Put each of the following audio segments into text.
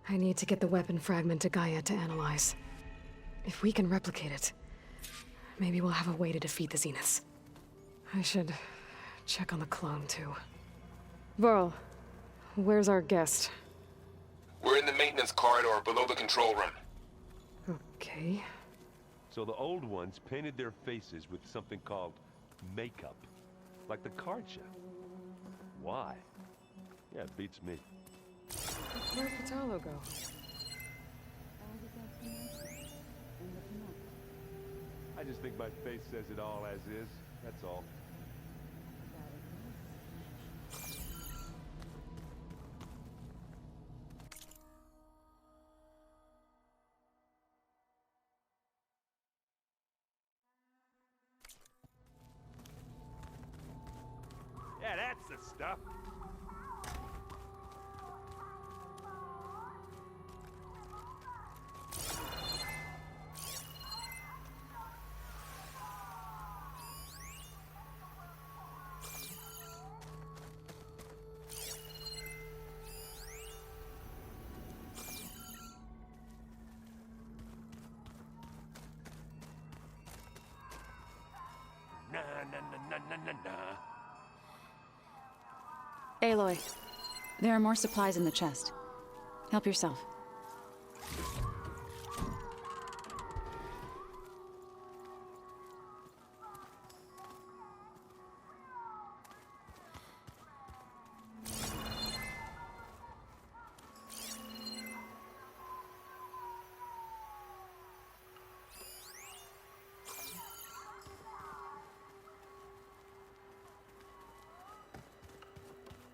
I need to get the weapon fragment to Gaia to analyze. If we can replicate it, maybe we'll have a way to defeat the Zeniths. I should check on the clone, too. Varl, where's our guest? We're in the maintenance corridor below the control room. Okay. So the old ones painted their faces with something called makeup. Like the card show. Why? Yeah, it beats me. Where'd Patalo go? I just think my face says it all as is, that's all. Yeah, that's the stuff. Na na na na na na. Aloy, there are more supplies in the chest. Help yourself.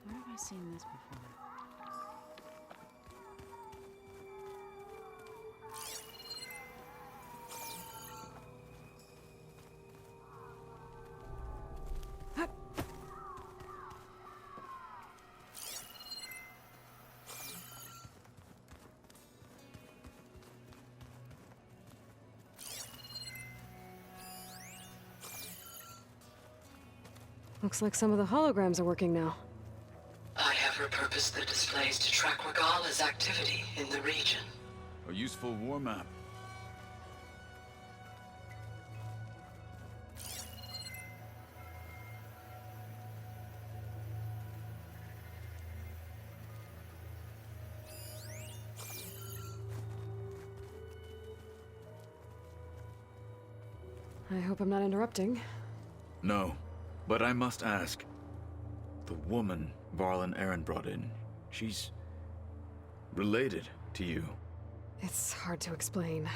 Where have I seen this before? Looks like some of the holograms are working now. I have repurposed the displays to track Regala's activity in the region. A useful war map. I hope I'm not interrupting. No, but I must ask. The woman Varl and Aaron brought in, she's related to you. It's hard to explain.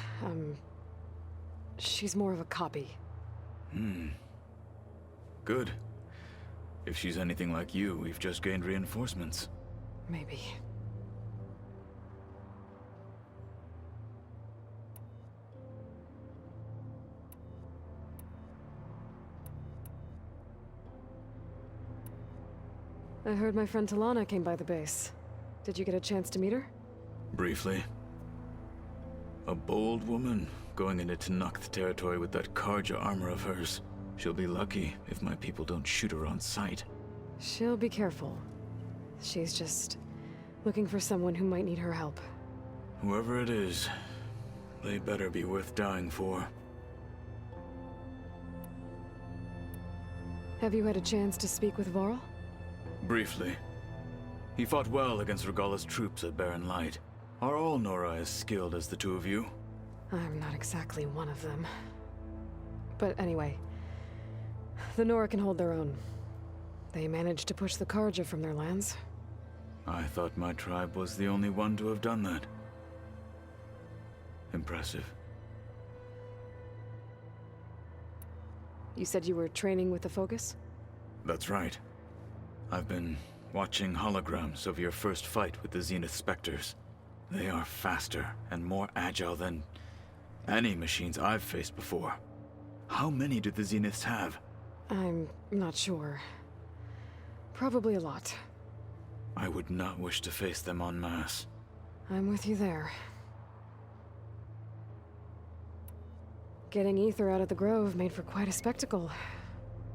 She's more of a copy. Good. If she's anything like you, we've just gained reinforcements. Maybe. I heard my friend Talana came by the base. Did you get a chance to meet her? Briefly. A bold woman going into Tenakth territory with that Karja armor of hers. She'll be lucky if my people don't shoot her on sight. She'll be careful. She's just looking for someone who might need her help. Whoever it is, they better be worth dying for. Have you had a chance to speak with Varl? Briefly. He fought well against Regala's troops at Barren Light. Are all Nora as skilled as the two of you? I'm not exactly one of them. But anyway, the Nora can hold their own. They managed to push the Karja from their lands. I thought my tribe was the only one to have done that. Impressive. You said you were training with the Focus? That's right. I've been watching holograms of your first fight with the Zenith Spectres. They are faster and more agile than any machines I've faced before. How many do the Zeniths have? I'm not sure. Probably a lot. I would not wish to face them en masse. I'm with you there. Getting Ether out of the Grove made for quite a spectacle.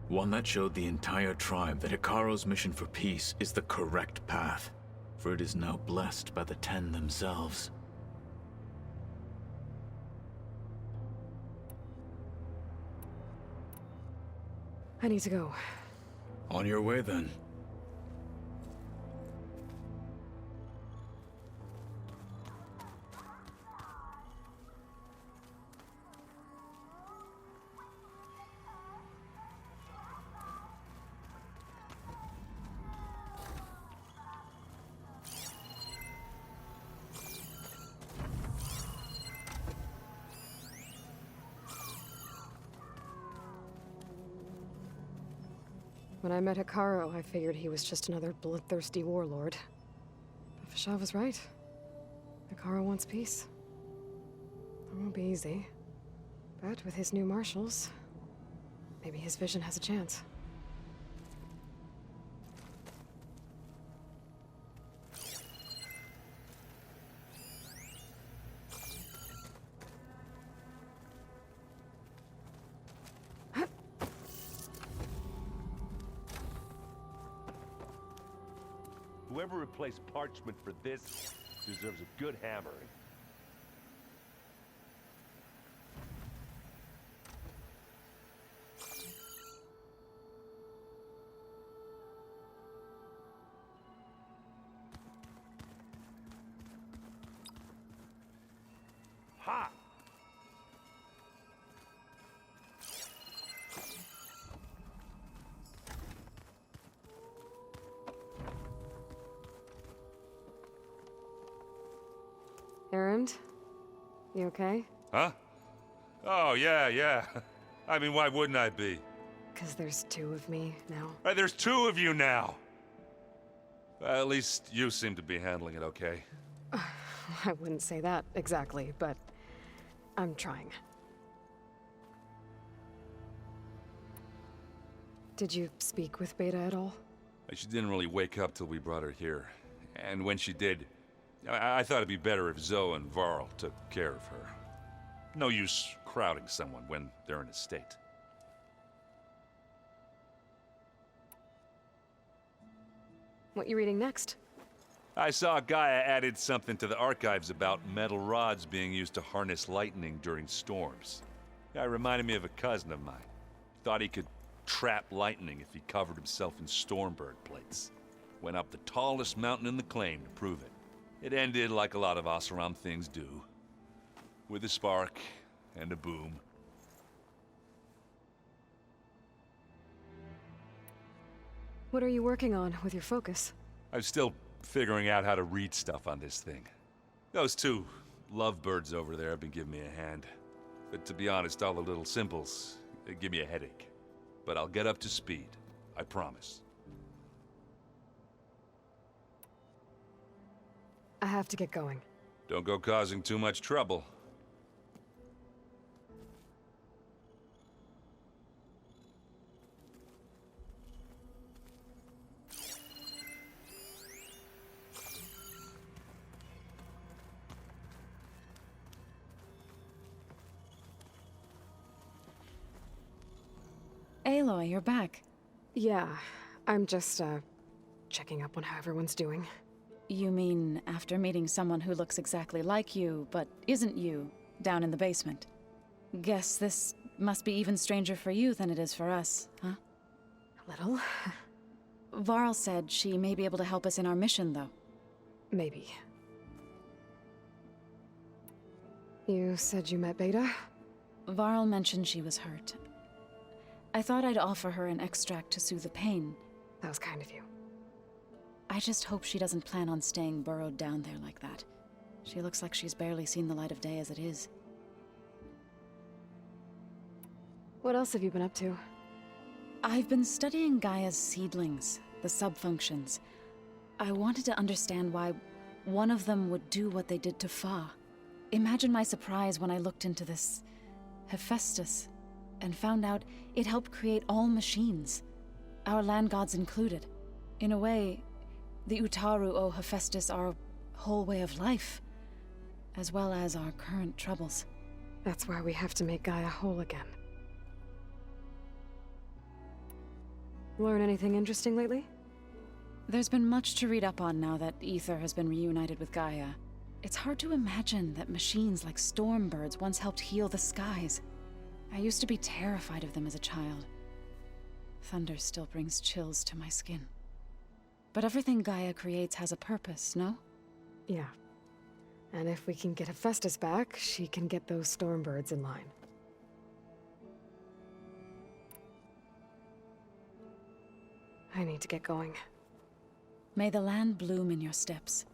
One that showed the entire tribe that Hikaru's mission for peace is the correct path. for it is now blessed by the Ten themselves. I need to go. On your way, then. When I met Hikaru, I figured he was just another bloodthirsty warlord. But Fashav was right. Hikaru wants peace. It won't be easy. But with his new marshals, maybe his vision has a chance. Whoever replaced parchment for this deserves a good hammering. Ha! Errand? You okay? Huh? Oh, yeah. I mean, why wouldn't I be? 'Cause there's two of me now. Right, there's two of you now! At least you seem to be handling it okay. I wouldn't say that exactly, but I'm trying. Did you speak with Beta at all? She didn't really wake up till we brought her here. And when she did, I thought it'd be better if Zoe and Varl took care of her. No use crowding someone when they're in a state. What you reading next? I saw Gaia added something to the archives about metal rods being used to harness lightning during storms. Guy reminded me of a cousin of mine. Thought he could trap lightning if he covered himself in Stormbird plates. Went up the tallest mountain in the claim to prove it. It ended like a lot of Oseram things do. With a spark and a boom. What are you working on with your focus? I'm still figuring out how to read stuff on this thing. Those two lovebirds over there have been giving me a hand. But to be honest, all the little symbols, they give me a headache. But I'll get up to speed. I promise. I have to get going. Don't go causing too much trouble. Aloy, you're back. Yeah, I'm just, checking up on how everyone's doing. You mean after meeting someone who looks exactly like you, but isn't you, down in the basement? Guess this must be even stranger for you than it is for us, huh? A little. Varl said she may be able to help us in our mission, though. Maybe. You said you met Beta? Varl mentioned she was hurt. I thought I'd offer her an extract to soothe the pain. That was kind of you. I just hope she doesn't plan on staying burrowed down there like that. She looks like she's barely seen the light of day as it is. What else have you been up to? I've been studying Gaia's seedlings, the subfunctions. I wanted to understand why one of them would do what they did to Fa. Imagine my surprise when I looked into this Hephaestus and found out it helped create all machines, our land gods included. In a way, the Utaru owe Hephaestus our whole way of life, as well as our current troubles. That's why we have to make Gaia whole again. Learn anything interesting lately? There's been much to read up on now that Ether has been reunited with Gaia. It's hard to imagine that machines like Stormbirds once helped heal the skies. I used to be terrified of them as a child. Thunder still brings chills to my skin. But everything Gaia creates has a purpose, no? Yeah. And if we can get Hephaestus back, she can get those Stormbirds in line. I need to get going. May the land bloom in your steps.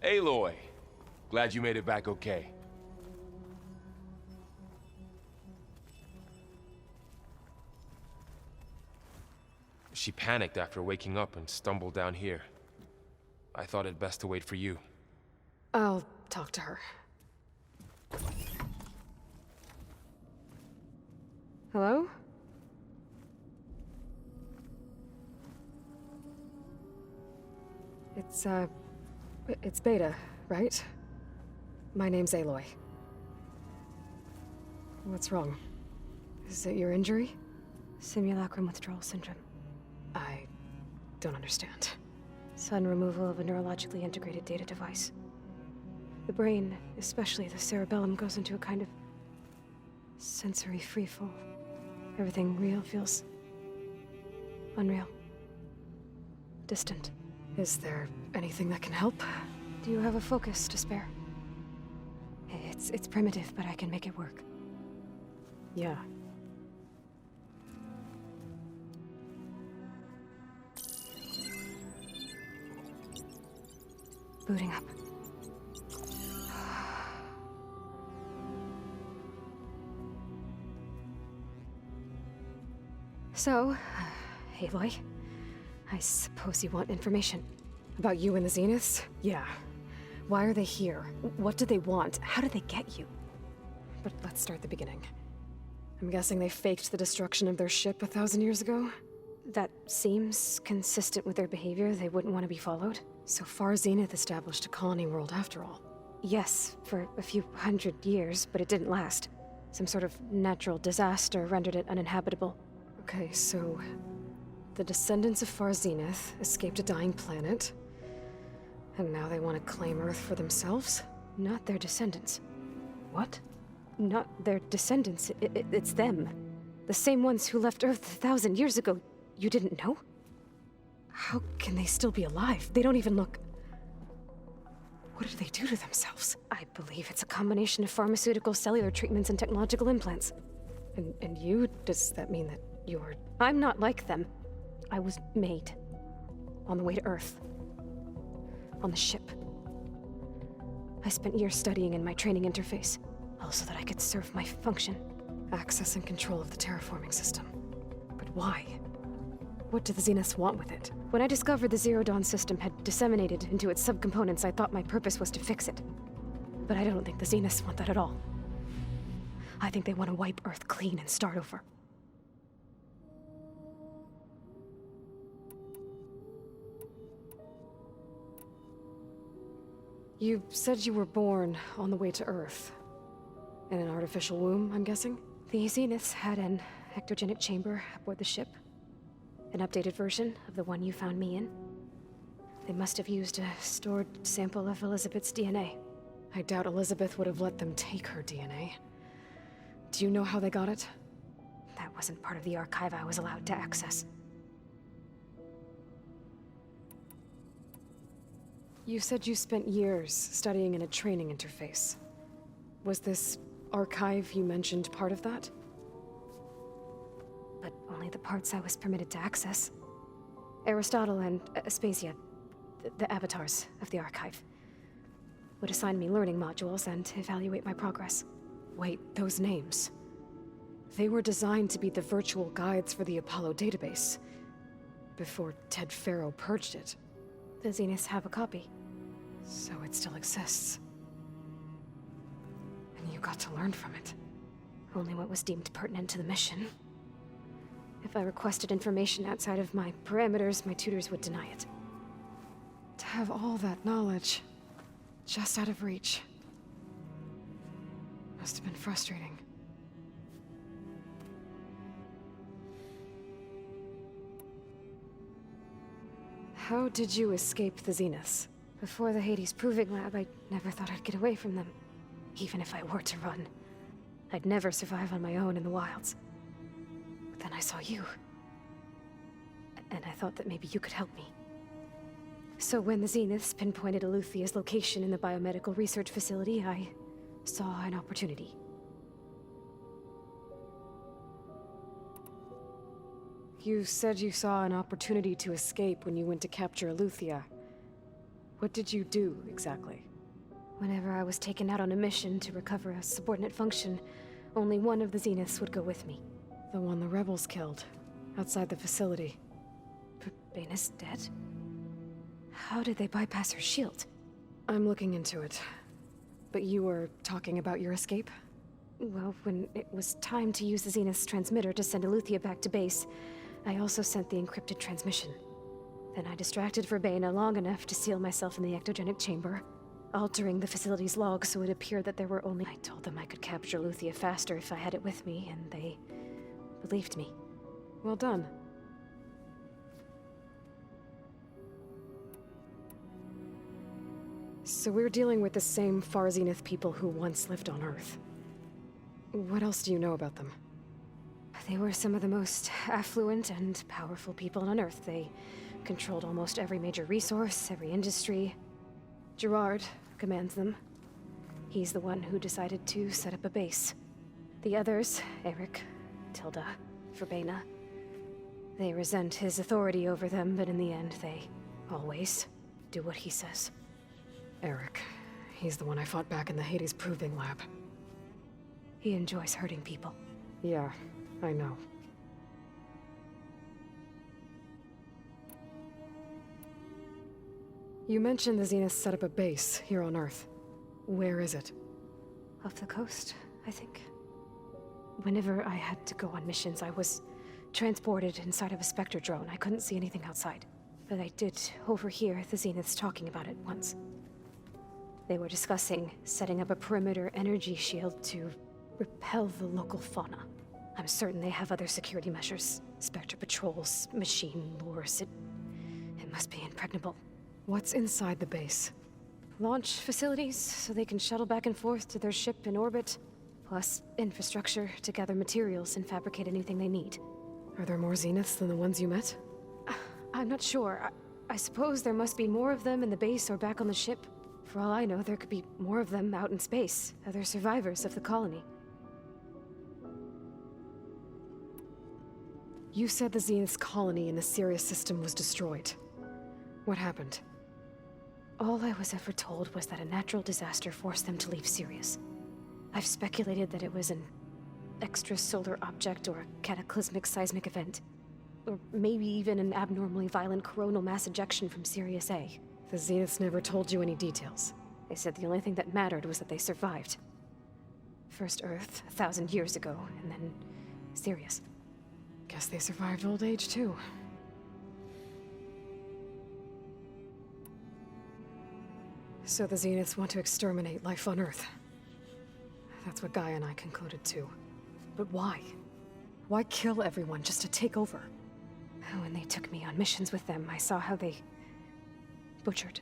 Aloy, glad you made it back okay. She panicked after waking up and stumbled down here. I thought it best to wait for you. I'll talk to her. Hello? It's Beta, right? My name's Aloy. What's wrong? Is it your injury? Simulacrum withdrawal syndrome. I don't understand. Sudden removal of a neurologically integrated data device. The brain, especially the cerebellum, goes into a kind of sensory freefall. Everything real feels unreal. Distant. Is there anything that can help? Do you have a focus to spare? It's primitive, but I can make it work. Yeah. Booting up. So, Aloy, I suppose you want information. About you and the Zeniths? Yeah. Why are they here? What do they want? How did they get you? But let's start at the beginning. I'm guessing they faked the destruction of their ship 1,000 years ago? That seems consistent with their behavior. They wouldn't want to be followed. So far, Zenith established a colony world after all. Yes, for a few hundred years, but it didn't last. Some sort of natural disaster rendered it uninhabitable. Okay, so the descendants of Far Zenith escaped a dying planet, and now they want to claim Earth for themselves? Not their descendants. What? Not their descendants. It's them. The same ones who left Earth 1,000 years ago. You didn't know? How can they still be alive? They don't even look... What did they do to themselves? I believe it's a combination of pharmaceutical, cellular treatments, and technological implants. And you? Does that mean that you're... I'm not like them. I was made. On the way to Earth. On the ship. I spent years studying in my training interface, all so that I could serve my function. Access and control of the terraforming system. But why? What do the Zeniths want with it? When I discovered the Zero Dawn system had disseminated into its subcomponents, I thought my purpose was to fix it. But I don't think the Zeniths want that at all. I think they want to wipe Earth clean and start over. You said you were born on the way to Earth. In an artificial womb, I'm guessing? The Zeniths had an ectogenic chamber aboard the ship. An updated version of the one you found me in. They must have used a stored sample of Elizabeth's DNA. I doubt Elizabeth would have let them take her DNA. Do you know how they got it? That wasn't part of the archive I was allowed to access. You said you spent years studying in a training interface. Was this archive you mentioned part of that? But only the parts I was permitted to access. Aristotle and Aspasia, the avatars of the archive, would assign me learning modules and evaluate my progress. Wait, those names. They were designed to be the virtual guides for the Apollo database, before Ted Faro purged it. The Zeniths have a copy. So it still exists. you got to learn from it? Only what was deemed pertinent to the mission. If I requested information outside of my parameters, my tutors would deny it. To have all that knowledge, just out of reach. Must have been frustrating. How did you escape the Zeniths? Before the Hades Proving Lab, I never thought I'd get away from them. Even if I were to run. I'd never survive on my own in the wilds. But then I saw you. And I thought that maybe you could help me. So when the Zeniths pinpointed Eluthia's location in the biomedical research facility, I saw an opportunity. You said you saw an opportunity to escape when you went to capture Eluthia. What did you do, exactly? Whenever I was taken out on a mission to recover a subordinate function, only one of the Zeniths would go with me. The one the rebels killed, outside the facility. Baina's dead? How did they bypass her shield? I'm looking into it. But you were talking about your escape? Well, when it was time to use the Zenith's transmitter to send Eluthia back to base, I also sent the encrypted transmission. Then I distracted Verbena long enough to seal myself in the ectogenic chamber, altering the facility's log so it appeared that there were only... I told them I could capture Eluthia faster if I had it with me, and they believed me. Well done. So we're dealing with the same Far Zenith people who once lived on Earth. What else do you know about them? They were some of the most affluent and powerful people on Earth. They controlled almost every major resource, every industry. Gerard commands them. He's the one who decided to set up a base. The others, Eric, Tilda, Verbena, they resent his authority over them, but in the end, they always do what he says. Eric. He's the one I fought back in the Hades Proving Lab. He enjoys hurting people. Yeah, I know. You mentioned the Zenith set up a base here on Earth. Where is it? Off the coast, I think. Whenever I had to go on missions, I was transported inside of a Spectre drone. I couldn't see anything outside. But I did overhear the Zeniths talking about it once. They were discussing setting up a perimeter energy shield to repel the local fauna. I'm certain they have other security measures. Spectre patrols, machine lures. It must be impregnable. What's inside the base? Launch facilities, so they can shuttle back and forth to their ship in orbit. Plus, infrastructure to gather materials and fabricate anything they need. Are there more Zeniths than the ones you met? I'm not sure. I suppose there must be more of them in the base or back on the ship. For all I know, there could be more of them out in space, other survivors of the colony. You said the Zenith's colony in the Sirius system was destroyed. What happened? All I was ever told was that a natural disaster forced them to leave Sirius. I've speculated that it was an extrasolar object or a cataclysmic seismic event. Or maybe even an abnormally violent coronal mass ejection from Sirius A. The Zeniths never told you any details. They said the only thing that mattered was that they survived. First Earth, 1,000 years ago, and then Sirius. Guess they survived old age, too. So the Zeniths want to exterminate life on Earth. That's what Gaia and I concluded, too. But why? Why kill everyone just to take over? When they took me on missions with them, I saw how they butchered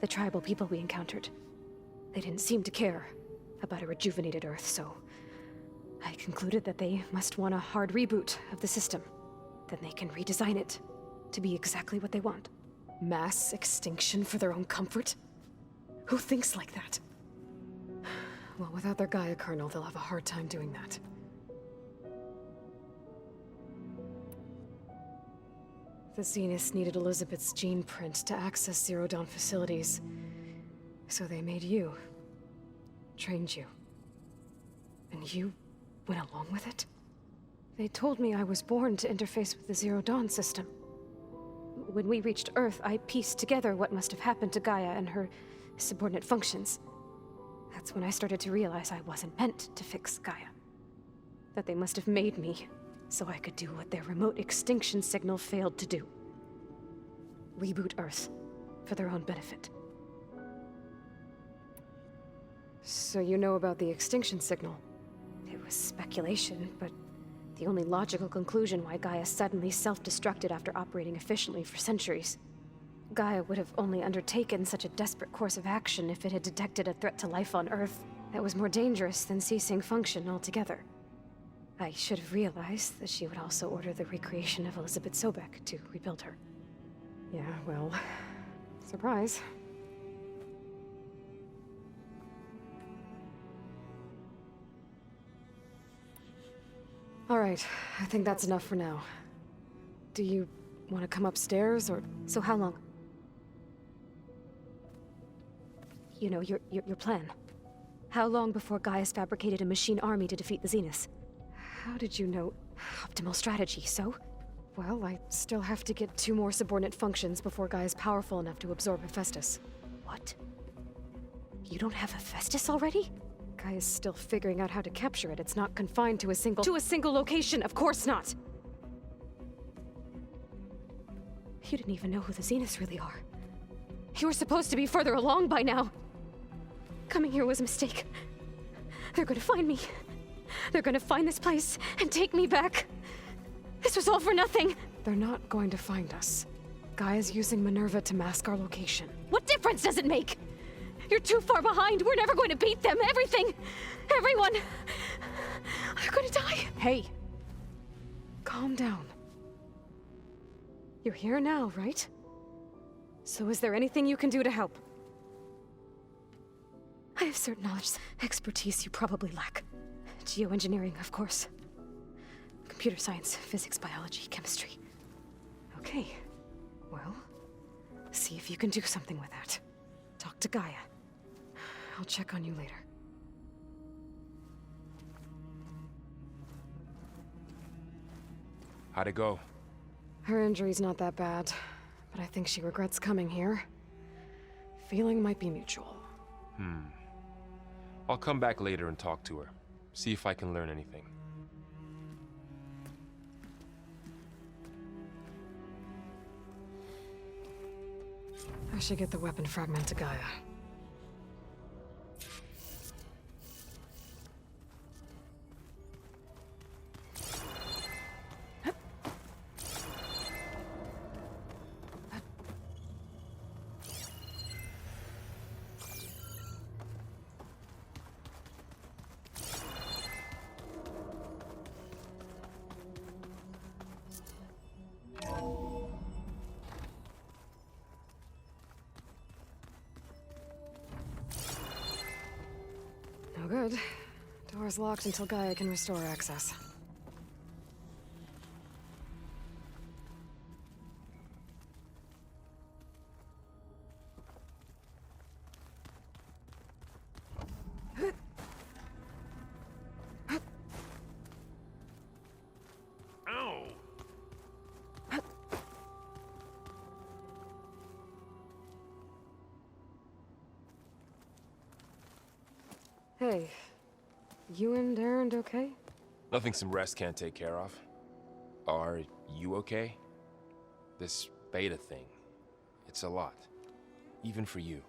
the tribal people we encountered. They didn't seem to care about a rejuvenated Earth, so I concluded that they must want a hard reboot of the system. Then they can redesign it to be exactly what they want. Mass extinction for their own comfort? Who thinks like that? Well, without their Gaia kernel, they'll have a hard time doing that. The Zeniths needed Elizabeth's gene print to access Zero Dawn facilities. So they made you. Trained you. And you went along with it? They told me I was born to interface with the Zero Dawn system. When we reached Earth, I pieced together what must have happened to Gaia and her subordinate functions. That's when I started to realize I wasn't meant to fix Gaia. That they must have made me so I could do what their remote extinction signal failed to do. Reboot Earth for their own benefit. So you know about the extinction signal? It was speculation, but the only logical conclusion why Gaia suddenly self-destructed after operating efficiently for centuries. Gaia would have only undertaken such a desperate course of action if it had detected a threat to life on Earth that was more dangerous than ceasing function altogether. I should have realized that she would also order the recreation of Elizabeth Sobek to rebuild her. Yeah, well, surprise. All right, I think that's enough for now. Do you want to come upstairs, or... So how long? You know, your plan. How long before Gaia's fabricated a machine army to defeat the Zeniths? How did you know? Optimal strategy, so? Well, I still have to get 2 more subordinate functions before Gaia's powerful enough to absorb Hephaestus. What? You don't have Hephaestus already? Gaia's still figuring out how to capture it. It's not confined to a single location, of course not! You didn't even know who the Zeniths really are. You were supposed to be further along by now. Coming here was a mistake. They're gonna find me. They're gonna find this place and take me back. This was all for nothing. They're not going to find us. Gaia's using Minerva to mask our location. What difference does it make? You're too far behind. We're never going to beat them. Everything, everyone, are gonna die. Hey! Calm down. You're here now, right? So is there anything you can do to help? I have certain knowledge, expertise you probably lack. Geoengineering, of course. Computer science, physics, biology, chemistry. Okay. Well, see if you can do something with that. Talk to Gaia. I'll check on you later. How'd it go? Her injury's not that bad, but I think she regrets coming here. Feeling might be mutual. I'll come back later and talk to her. See if I can learn anything. I should get the weapon fragment to Gaia. No good. Door's locked until Gaia can restore access. Hey, you and Aaron okay? Nothing some rest can't take care of. Are you okay? This beta thing, it's a lot. Even for you.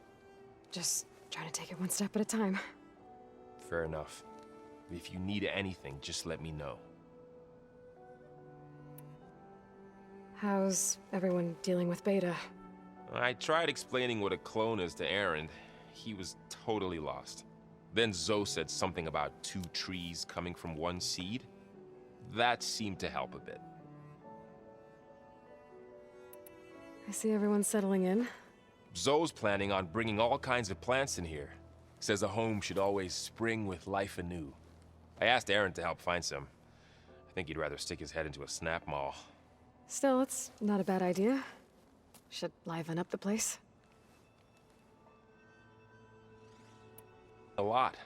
Just trying to take it one step at a time. Fair enough. If you need anything, just let me know. How's everyone dealing with Beta? I tried explaining what a clone is to Aaron. He was totally lost. Then Zoe said something about 2 trees coming from 1 seed. That seemed to help a bit. I see everyone settling in. Zoe's planning on bringing all kinds of plants in here. Says a home should always spring with life anew. I asked Aaron to help find some. I think he'd rather stick his head into a snap mall. Still, it's not a bad idea. Should liven up the place. A lot.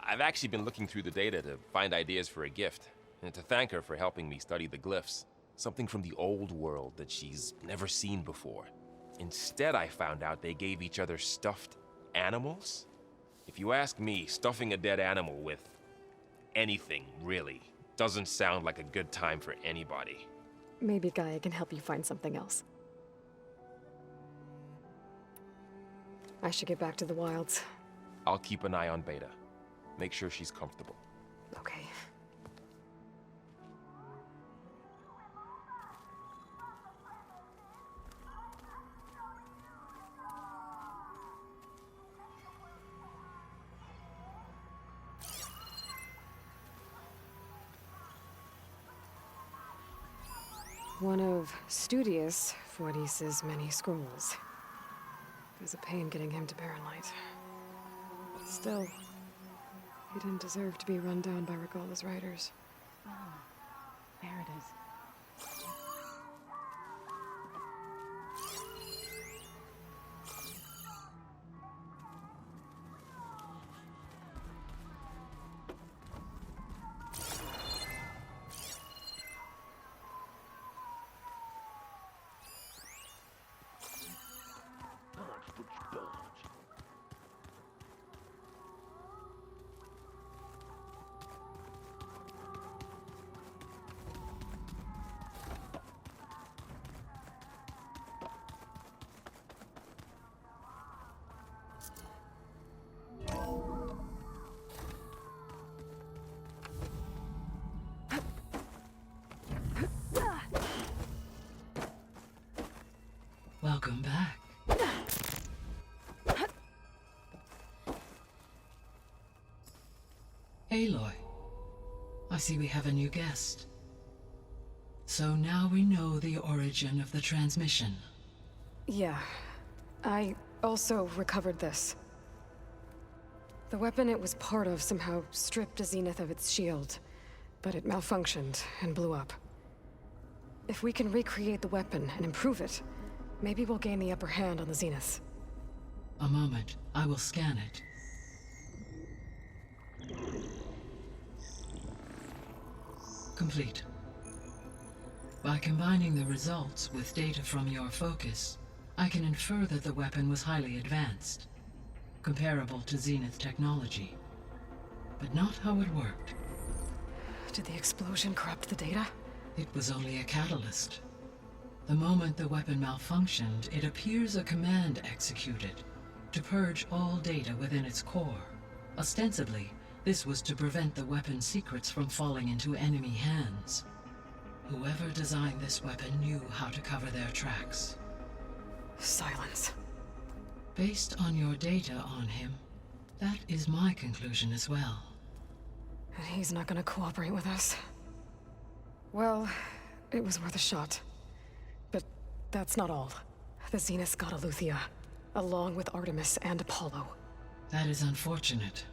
I've actually been looking through the data to find ideas for a gift, and to thank her for helping me study the glyphs. Something from the old world that she's never seen before. Instead, I found out they gave each other stuffed animals. If you ask me, stuffing a dead animal with anything, really, doesn't sound like a good time for anybody. Maybe Gaia can help you find something else. I should get back to the wilds. I'll keep an eye on Beta. Make sure she's comfortable. Okay. One of Studious Fuadis's many scrolls. There's a pain getting him to Barren Light. But still, he didn't deserve to be run down by Regala's riders. There it is. Welcome back. Aloy, I see we have a new guest. So now we know the origin of the transmission. Yeah. I also recovered this. The weapon it was part of somehow stripped a Zenith of its shield, but it malfunctioned and blew up. If we can recreate the weapon and improve it, maybe we'll gain the upper hand on the Zeniths. A moment, I will scan it. Complete. By combining the results with data from your focus, I can infer that the weapon was highly advanced, comparable to Zenith technology, but not how it worked. Did the explosion corrupt the data? It was only a catalyst. The moment the weapon malfunctioned, it appears a command executed to purge all data within its core. Ostensibly, this was to prevent the weapon's secrets from falling into enemy hands. Whoever designed this weapon knew how to cover their tracks. Silence. Based on your data on him, that is my conclusion as well. And he's not gonna cooperate with us. Well, it was worth a shot. But that's not all. The Zeniths got Aletheia, along with Artemis and Apollo. That is unfortunate.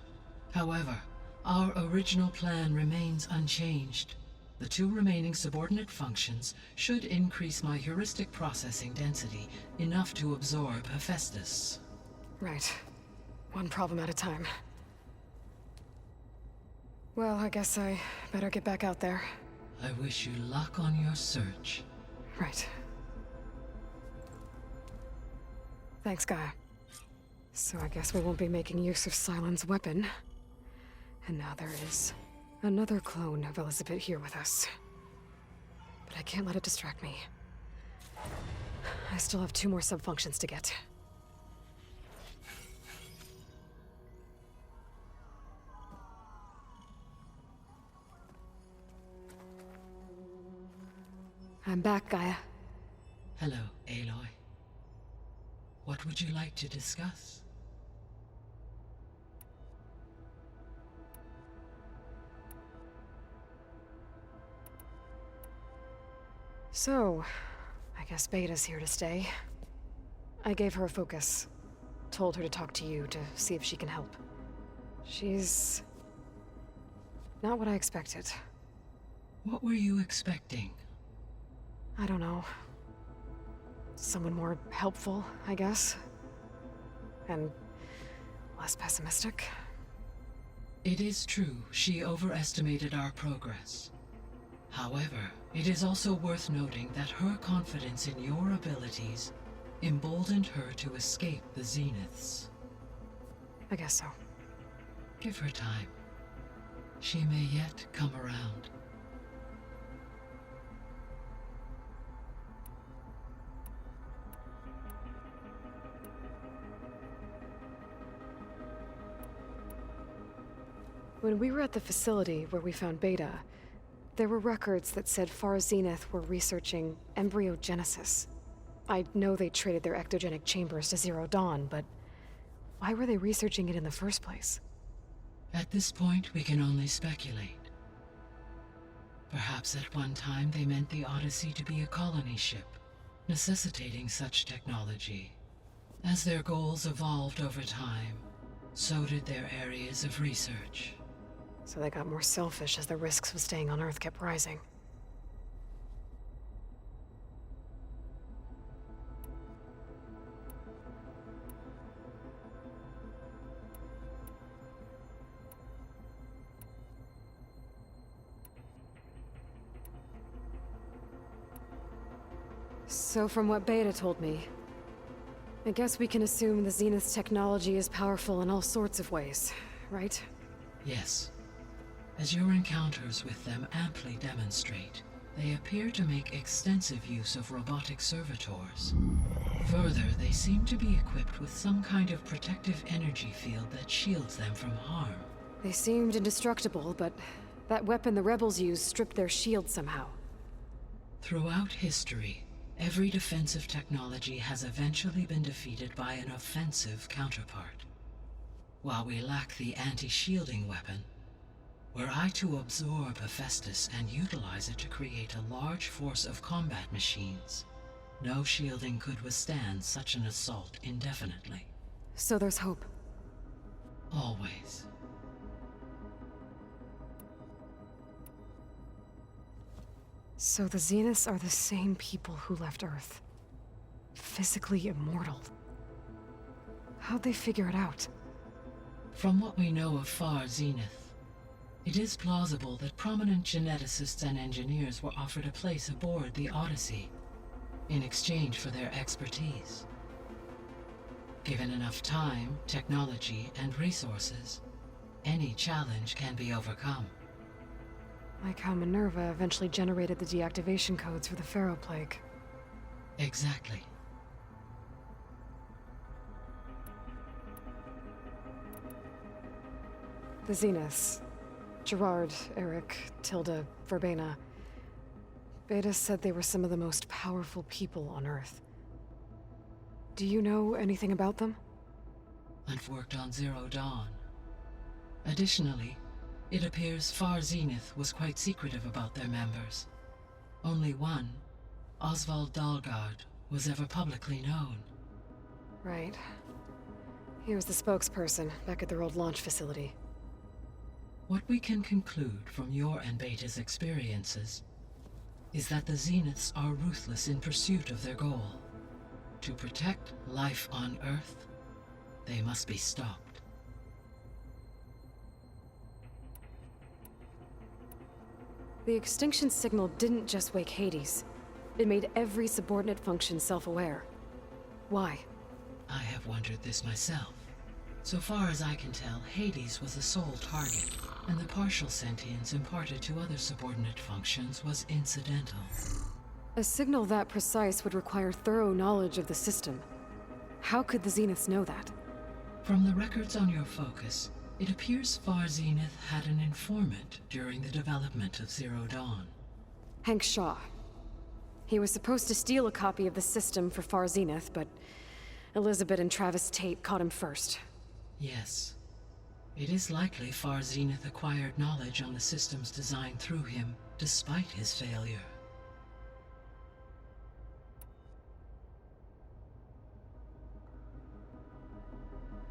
However, our original plan remains unchanged. The two remaining subordinate functions should increase my heuristic processing density enough to absorb Hephaestus. Right. One problem at a time. Well, I guess I better get back out there. I wish you luck on your search. Right. Thanks, Gaia. So I guess we won't be making use of Sylens' weapon. And now there is another clone of Elizabeth here with us. But I can't let it distract me. I still have 2 more sub-functions to get. I'm back, Gaia. Hello, Aloy. What would you like to discuss? So, I guess Beta's here to stay. I gave her a focus. Told her to talk to you to see if she can help. She's not what I expected. What were you expecting? I don't know. Someone more helpful, I guess. And less pessimistic. It is true, she overestimated our progress. However, it is also worth noting that her confidence in your abilities emboldened her to escape the Zeniths. I guess so. Give her time. She may yet come around. When we were at the facility where we found Beta, there were records that said Far Zenith were researching embryogenesis. I know they traded their ectogenic chambers to Zero Dawn, but why were they researching it in the first place? At this point, we can only speculate. Perhaps at one time they meant the Odyssey to be a colony ship, necessitating such technology. As their goals evolved over time, so did their areas of research. So they got more selfish as the risks of staying on Earth kept rising. So from what Beta told me, I guess we can assume the Zenith's technology is powerful in all sorts of ways, right? Yes. As your encounters with them amply demonstrate, they appear to make extensive use of robotic servitors. Further, they seem to be equipped with some kind of protective energy field that shields them from harm. They seemed indestructible, but that weapon the rebels used stripped their shield somehow. Throughout history, every defensive technology has eventually been defeated by an offensive counterpart. While we lack the anti-shielding weapon, were I to absorb Hephaestus and utilize it to create a large force of combat machines, no shielding could withstand such an assault indefinitely. So there's hope. Always. So the Zeniths are the same people who left Earth. Physically immortal. How'd they figure it out? From what we know of Far Zenith, it is plausible that prominent geneticists and engineers were offered a place aboard the Odyssey in exchange for their expertise. Given enough time, technology, and resources, any challenge can be overcome. Like how Minerva eventually generated the deactivation codes for the Pharaoh Plague. Exactly. The Zeniths. Gerard, Eric, Tilda, Verbena. Beta said they were some of the most powerful people on Earth. Do you know anything about them? I've worked on Zero Dawn. Additionally, it appears Far Zenith was quite secretive about their members. Only one, Oswald Dahlgard, was ever publicly known. Right. He was the spokesperson back at their old launch facility. What we can conclude from your and Beta's experiences is that the Zeniths are ruthless in pursuit of their goal. To protect life on Earth, they must be stopped. The extinction signal didn't just wake Hades. It made every subordinate function self-aware. Why? I have wondered this myself. So far as I can tell, Hades was the sole target, and the partial sentience imparted to other subordinate functions was incidental. A signal that precise would require thorough knowledge of the system. How could the Zeniths know that? From the records on your focus, it appears Far Zenith had an informant during the development of Zero Dawn. Hank Shaw. He was supposed to steal a copy of the system for Far Zenith, but Elizabeth and Travis Tate caught him first. Yes. It is likely Far Zenith acquired knowledge on the systems designed through him, despite his failure.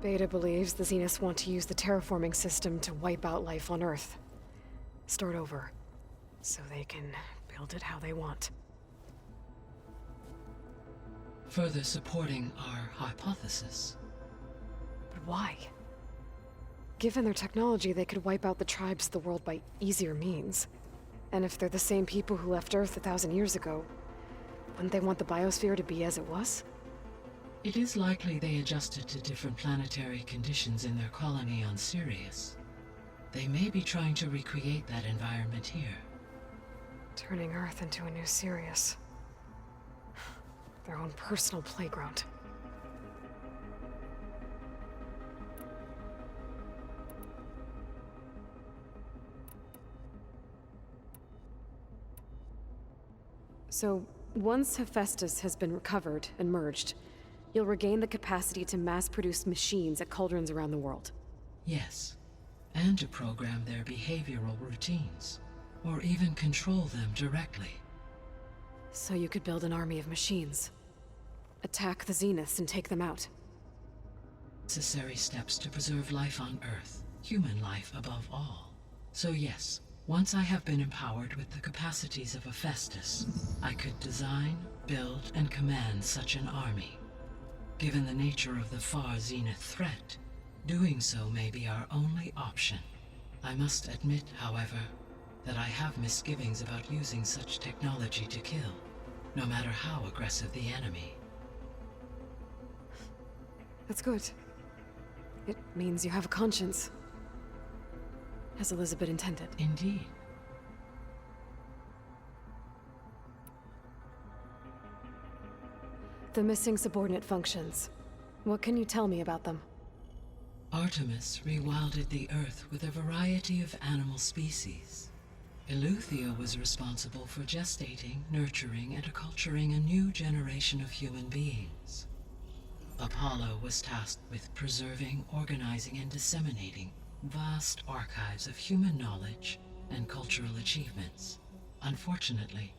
Beta believes the Zeniths want to use the terraforming system to wipe out life on Earth. Start over, so they can build it how they want. Further supporting our hypothesis. But why? Given their technology, they could wipe out the tribes of the world by easier means. And if they're the same people who left Earth 1,000 years ago, wouldn't they want the biosphere to be as it was? It is likely they adjusted to different planetary conditions in their colony on Sirius. They may be trying to recreate that environment here. Turning Earth into a new Sirius. Their own personal playground. So, once Hephaestus has been recovered and merged, you'll regain the capacity to mass-produce machines at cauldrons around the world. Yes, and to program their behavioral routines, or even control them directly. So you could build an army of machines. Attack the Zeniths and take them out. Necessary steps to preserve life on Earth, human life above all. So yes, once I have been empowered with the capacities of Hephaestus, I could design, build, and command such an army. Given the nature of the far Zenith threat, doing so may be our only option. I must admit, however, that I have misgivings about using such technology to kill, no matter how aggressive the enemy. That's good. It means you have a conscience. As Elizabeth intended. Indeed. The missing subordinate functions. What can you tell me about them? Artemis rewilded the Earth with a variety of animal species. Eleuthia was responsible for gestating, nurturing, and acculturating a new generation of human beings. Apollo was tasked with preserving, organizing, and disseminating vast archives of human knowledge and cultural achievements. Unfortunately,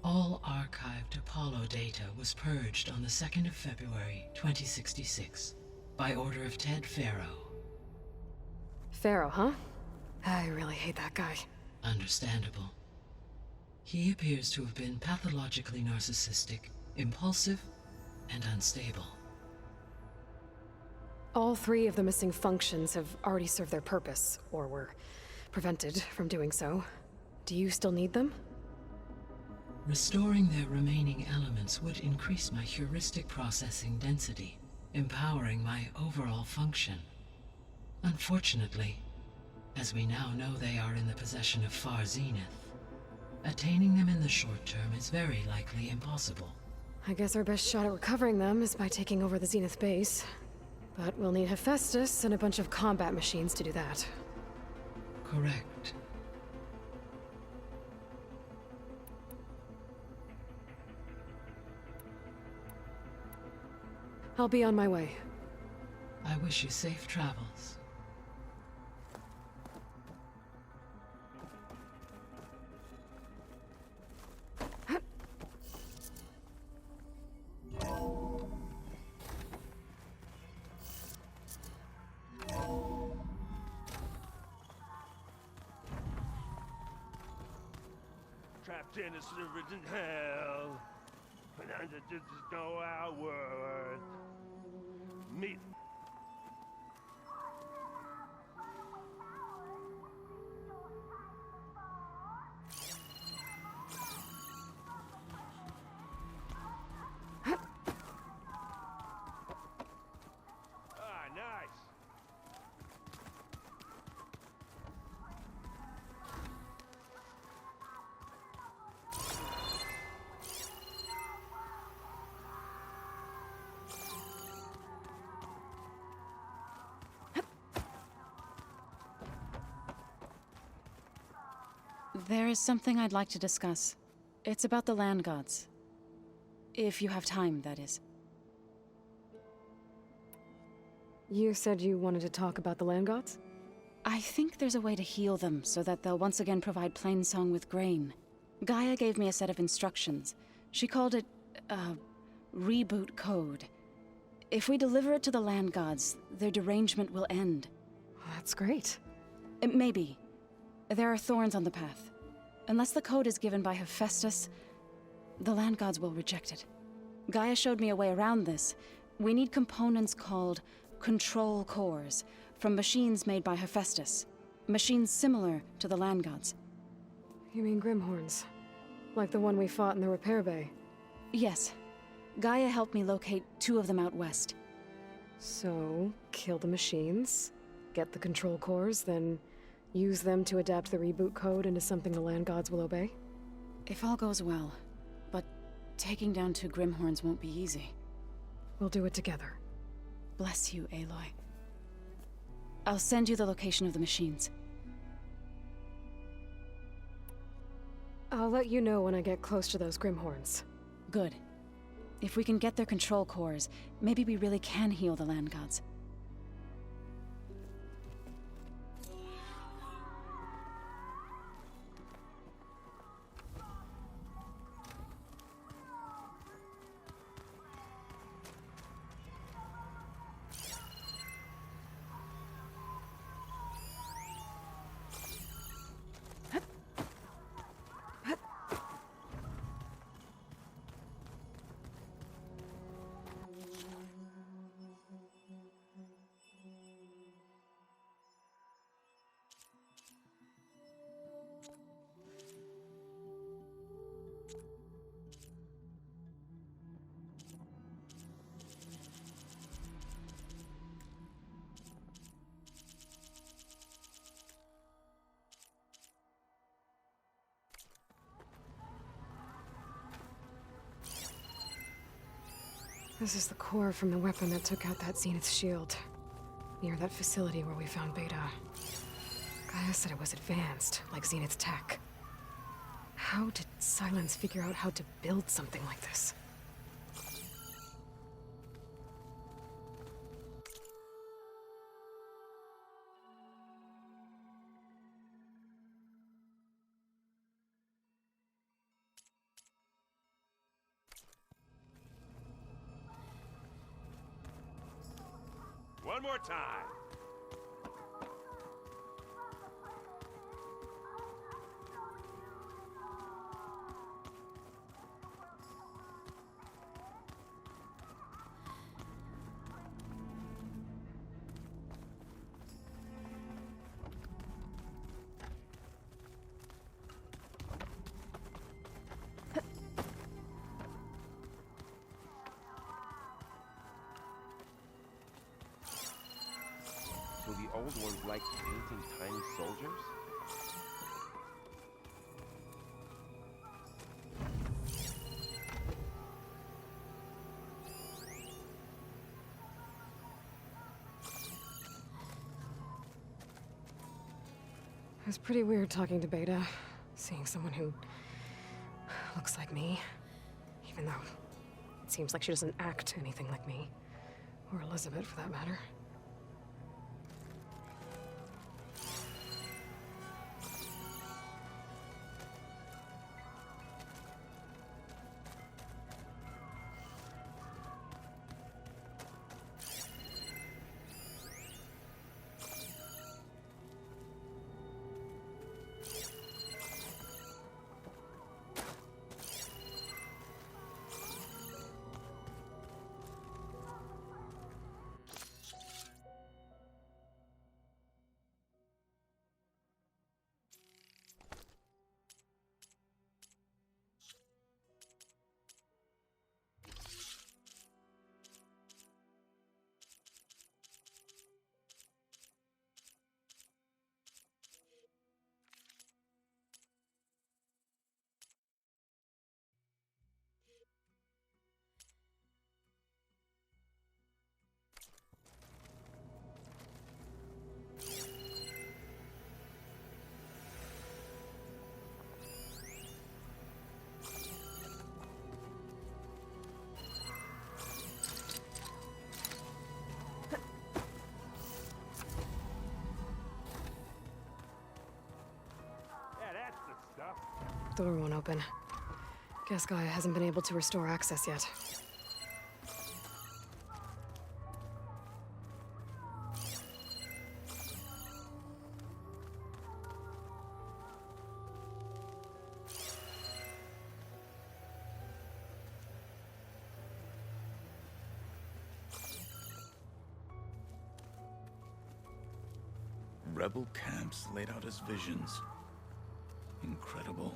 all archived Apollo data was purged on the 2nd of February, 2066, by order of Ted Faro. Pharaoh, huh? I really hate that guy. Understandable. He appears to have been pathologically narcissistic, impulsive, and unstable. All three of the missing functions have already served their purpose, or were prevented from doing so. Do you still need them? Restoring their remaining elements would increase my heuristic processing density, empowering my overall function. Unfortunately, as we now know they are in the possession of Far Zenith, attaining them in the short term is very likely impossible. I guess our best shot at recovering them is by taking over the Zenith base. But we'll need Hephaestus and a bunch of combat machines to do that. Correct. I'll be on my way. I wish you safe travels. Trapped in a serpent hell, and under just no our worth. Meet. Ah, nice. There is something I'd like to discuss. It's about the land gods. If you have time, that is. You said you wanted to talk about the land gods? I think there's a way to heal them so that they'll once again provide Plainsong with grain. Gaia gave me a set of instructions. She called it, reboot code. If we deliver it to the land gods, their derangement will end. That's great. Maybe. There are thorns on the path. Unless the code is given by Hephaestus, the land gods will reject it. Gaia showed me a way around this. We need components called control cores from machines made by Hephaestus. Machines similar to the land gods. You mean Grimhorns? Like the one we fought in the repair bay? Yes. Gaia helped me locate 2 of them out west. So, kill the machines, get the control cores, then Use them to adapt the reboot code into something the land gods will obey? If all goes well. But taking down 2 Grimhorns won't be easy. We'll do it together. Bless you, Aloy. I'll send you the location of the machines. I'll let you know when I get close to those Grimhorns. Good. If we can get their control cores, maybe we really can heal the land gods. This is the core from the weapon that took out that Zenith shield. Near that facility where we found Beta. Gaia said it was advanced, like Zenith's tech. How did Silence figure out how to build something like this? One more time. So the old ones liked painting tiny soldiers? It was pretty weird talking to Beta, seeing someone who looks like me, even though it seems like she doesn't act anything like me, or Elizabeth for that matter. Door won't open. Guess Gaia hasn't been able to restore access yet. Rebel camps laid out as visions. Incredible.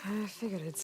I figured it'd